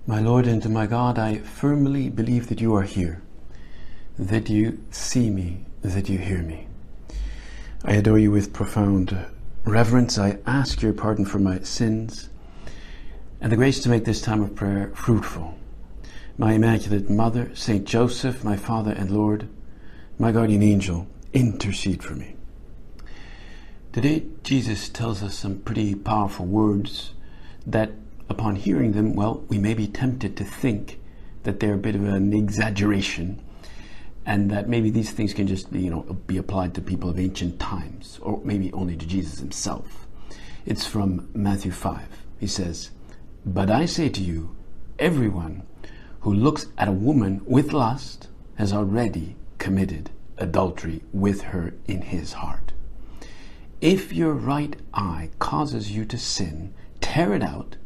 My Lord and my God, I firmly believe that you are here, that you see me, that you hear me. I adore you with profound reverence. I ask your pardon for my sins and the grace to make this time of prayer fruitful. My Immaculate Mother, Saint Joseph, my Father and Lord, my guardian angel, intercede for me. Today, Jesus tells us some pretty powerful words that upon hearing them, well, we may be tempted to think that they're a bit of an exaggeration and that maybe these things can just be applied to people of ancient times, or maybe only to Jesus himself. It's from Matthew 5. He says, "But I say to you, everyone who looks at a woman with lust has already committed adultery with her in his heart. If your right eye causes you to sin, tear it out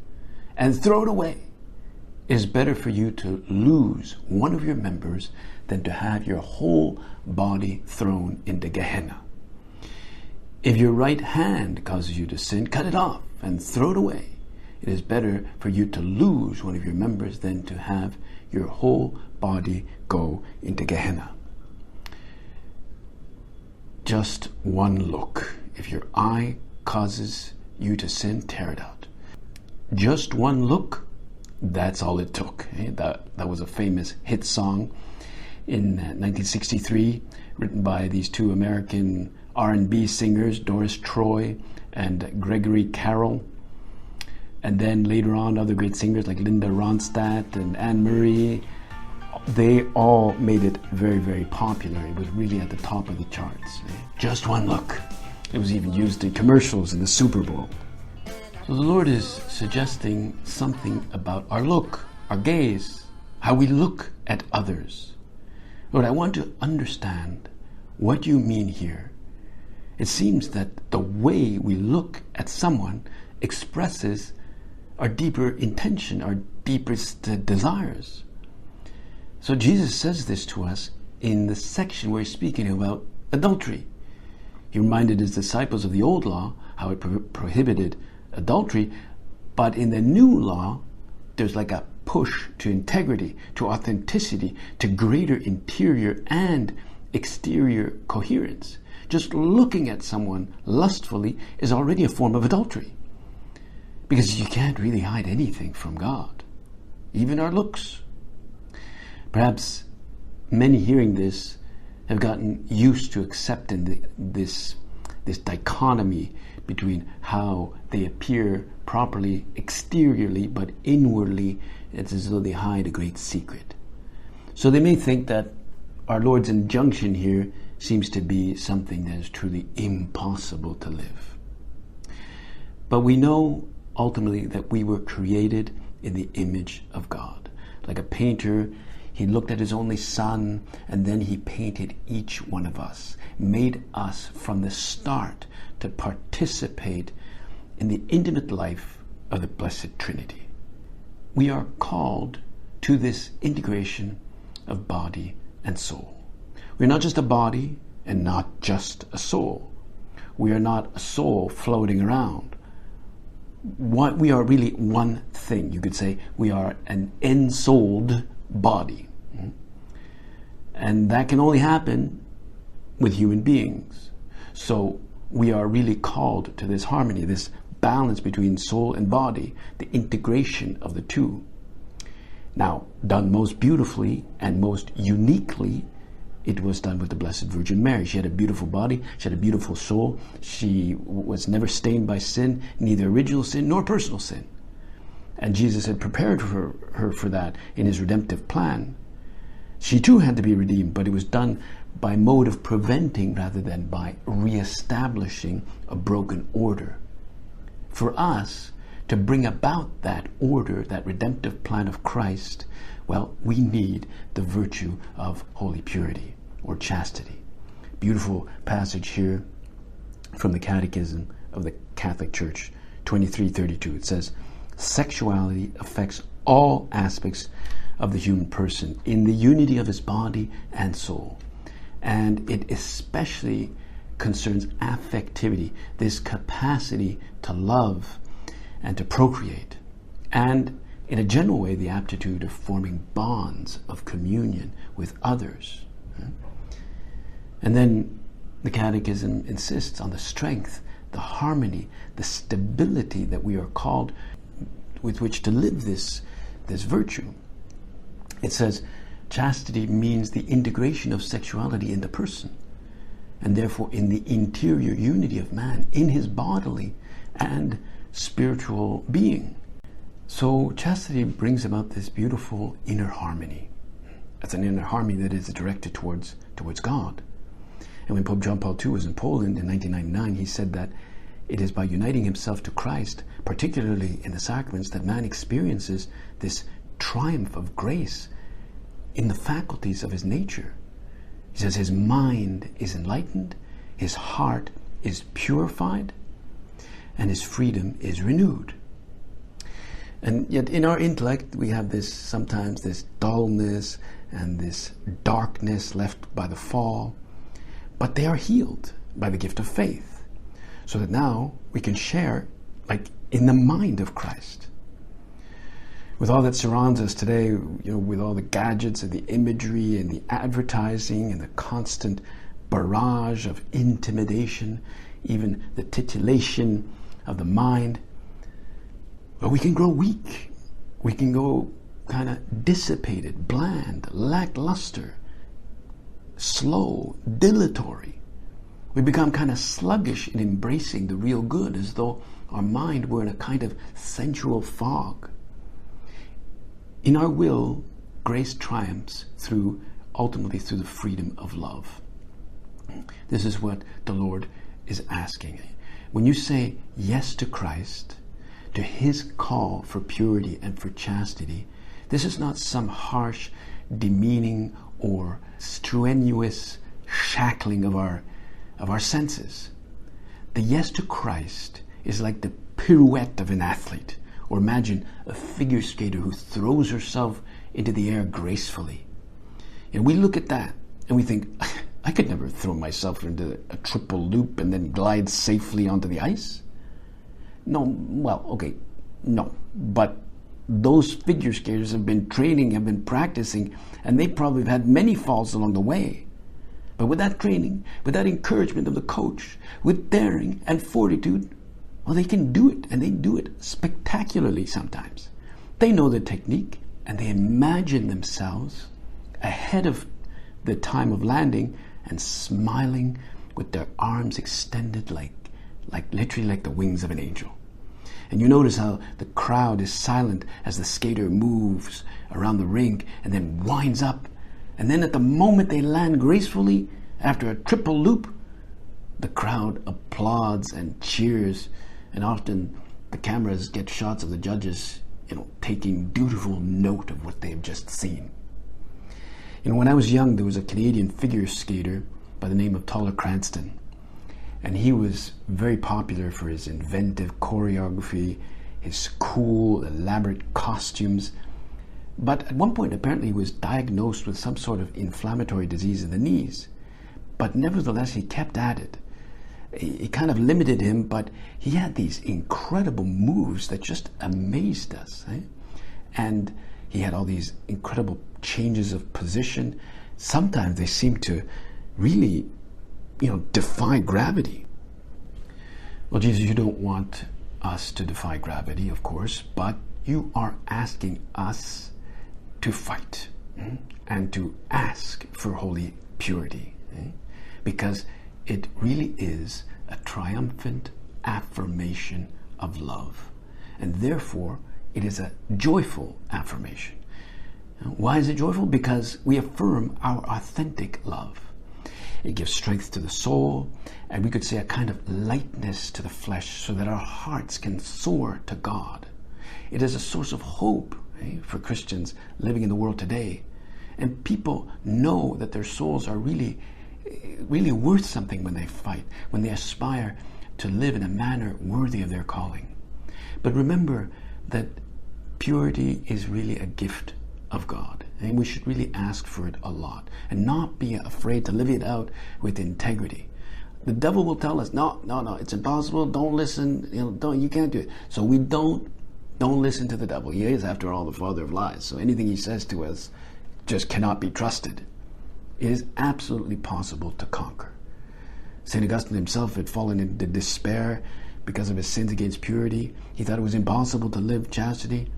and throw it away. It is better for you to lose one of your members than to have your whole body thrown into Gehenna. If your right hand causes you to sin, cut it off and throw it away. It is better for you to lose one of your members than to have your whole body go into Gehenna." Just one look. If your eye causes you to sin, tear it out. Just one look, that's all it took. That was a famous hit song in 1963, written by these two American R&B singers, Doris Troy and Gregory Carroll. And then later on, other great singers like Linda Ronstadt and Anne Murray, they all made it very, very popular. It was really at the top of the charts. Just one look. It was even used in commercials in the Super Bowl. So the Lord is suggesting something about our look, our gaze, how we look at others. Lord, I want to understand what you mean here. It seems that the way we look at someone expresses our deeper intention, our deepest desires. So Jesus says this to us in the section where he's speaking about adultery. He reminded his disciples of the old law, how it prohibited adultery, but in the new law, there's like a push to integrity, to authenticity, to greater interior and exterior coherence. Just looking at someone lustfully is already a form of adultery, because you can't really hide anything from God, even our looks. Perhaps many hearing this have gotten used to accepting this dichotomy between how they appear properly exteriorly, but inwardly it's as though they hide a great secret. So they may think that our Lord's injunction here seems to be something that is truly impossible to live. But we know ultimately that we were created in the image of God. Like a painter, he looked at his only son and then he painted each one of us, made us from the start to participate in the intimate life of the Blessed Trinity. We are called to this integration of body and soul. We're not just a body and not just a soul. We are not a soul floating around. We are really one thing. You could say we are an ensouled body. And that can only happen with human beings. So we are really called to this harmony, this balance between soul and body, the integration of the two. Now, done most beautifully and most uniquely, it was done with the Blessed Virgin Mary. She had a beautiful body, she had a beautiful soul, she was never stained by sin, neither original sin nor personal sin. And Jesus had prepared her for that in his redemptive plan. She too had to be redeemed, but it was done by mode of preventing rather than by reestablishing a broken order. For us to bring about that order, that redemptive plan of Christ, well, we need the virtue of holy purity or chastity. Beautiful passage here from the Catechism of the Catholic Church, 2332. It says, "Sexuality affects all aspects of the human person in the unity of his body and soul. And it especially concerns affectivity, this capacity to love and to procreate. And In a general way, the aptitude of forming bonds of communion with others. And then the Catechism insists on the strength, the harmony, the stability that we are called with which to live this virtue. It says, chastity means the integration of sexuality in the person, and therefore in the interior unity of man, in his bodily and spiritual being. So chastity brings about this beautiful inner harmony. It's an inner harmony that is directed towards God. And when Pope John Paul II was in Poland in 1999, he said that it is by uniting himself to Christ, particularly in the sacraments, that man experiences this triumph of grace in the faculties of his nature. He says his mind is enlightened, his heart is purified, and his freedom is renewed. And yet in our intellect we have sometimes this dullness and this darkness left by the fall, but they are healed by the gift of faith, so that now we can share like in the mind of Christ. With all that surrounds us today, with all the gadgets and the imagery and the advertising and the constant barrage of intimidation, even the titillation of the mind, well, we can grow weak. We can go kind of dissipated, bland, lackluster, slow, dilatory. We become kind of sluggish in embracing the real good, as though our mind were in a kind of sensual fog. In our will, grace triumphs ultimately through the freedom of love. This is what the Lord is asking. When you say yes to Christ, to his call for purity and for chastity, this is not some harsh, demeaning, or strenuous shackling of our senses. The yes to Christ is like the pirouette of an athlete, or imagine a figure skater who throws herself into the air gracefully. And we look at that and we think, I could never throw myself into a triple loop and then glide safely onto the ice. No, but those figure skaters have been training, have been practicing, and they probably have had many falls along the way. But with that training, with that encouragement of the coach, with daring and fortitude, well, they can do it, and they do it spectacularly sometimes. They know the technique, and they imagine themselves ahead of the time of landing and smiling with their arms extended literally like the wings of an angel. And you notice how the crowd is silent as the skater moves around the rink and then winds up. And then at the moment they land gracefully after a triple loop, the crowd applauds and cheers. And often the cameras get shots of the judges, taking dutiful note of what they've just seen. When I was young, there was a Canadian figure skater by the name of Toller Cranston. And he was very popular for his inventive choreography, his cool, elaborate costumes. But at one point, apparently, he was diagnosed with some sort of inflammatory disease in the knees. But nevertheless, he kept at it. It kind of limited him, but he had these incredible moves that just amazed us. And he had all these incredible changes of position. Sometimes they seemed to really, defy gravity. Well, Jesus, you don't want us to defy gravity, of course, but you are asking us to fight and to ask for holy purity, because it really is a triumphant affirmation of love, and therefore it is a joyful affirmation. Why is it joyful? Because we affirm our authentic love. It gives strength to the soul, and we could say a kind of lightness to the flesh, so that our hearts can soar to God. It is a source of hope for Christians living in the world today. And people know that their souls are really worth something when they fight, when they aspire to live in a manner worthy of their calling. But remember that purity is really a gift of God, and we should really ask for it a lot and not be afraid to live it out with integrity. The devil will tell us, no, it's impossible, don't listen, you can't do it. So we don't Don't listen to the devil. He is, after all, the father of lies. So anything he says to us just cannot be trusted. It is absolutely possible to conquer. St. Augustine himself had fallen into despair because of his sins against purity. He thought it was impossible to live chastity.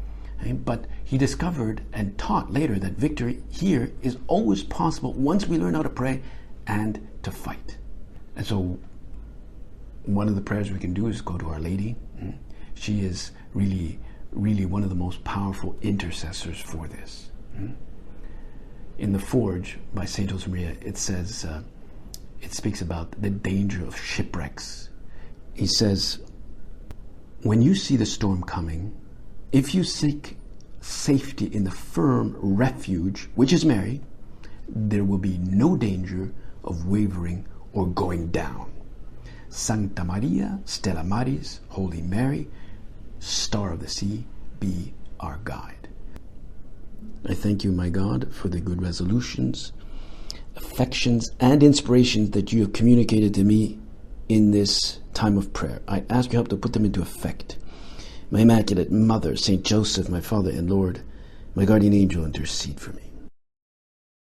But he discovered and taught later that victory here is always possible once we learn how to pray and to fight. And so one of the prayers we can do is go to Our Lady. She is really one of the most powerful intercessors for this. In the Forge by St. Josemaria, it says, it speaks about the danger of shipwrecks. He says, when you see the storm coming, if you seek safety in the firm refuge, which is Mary, there will be no danger of wavering or going down. Sancta Maria, Stella Maris, Holy Mary, Star of the Sea, be our guide. I thank you, my God, for the good resolutions, affections, and inspirations that you have communicated to me in this time of prayer. I ask your help to put them into effect. My Immaculate Mother, Saint Joseph, my Father and Lord, my guardian angel, intercede for me.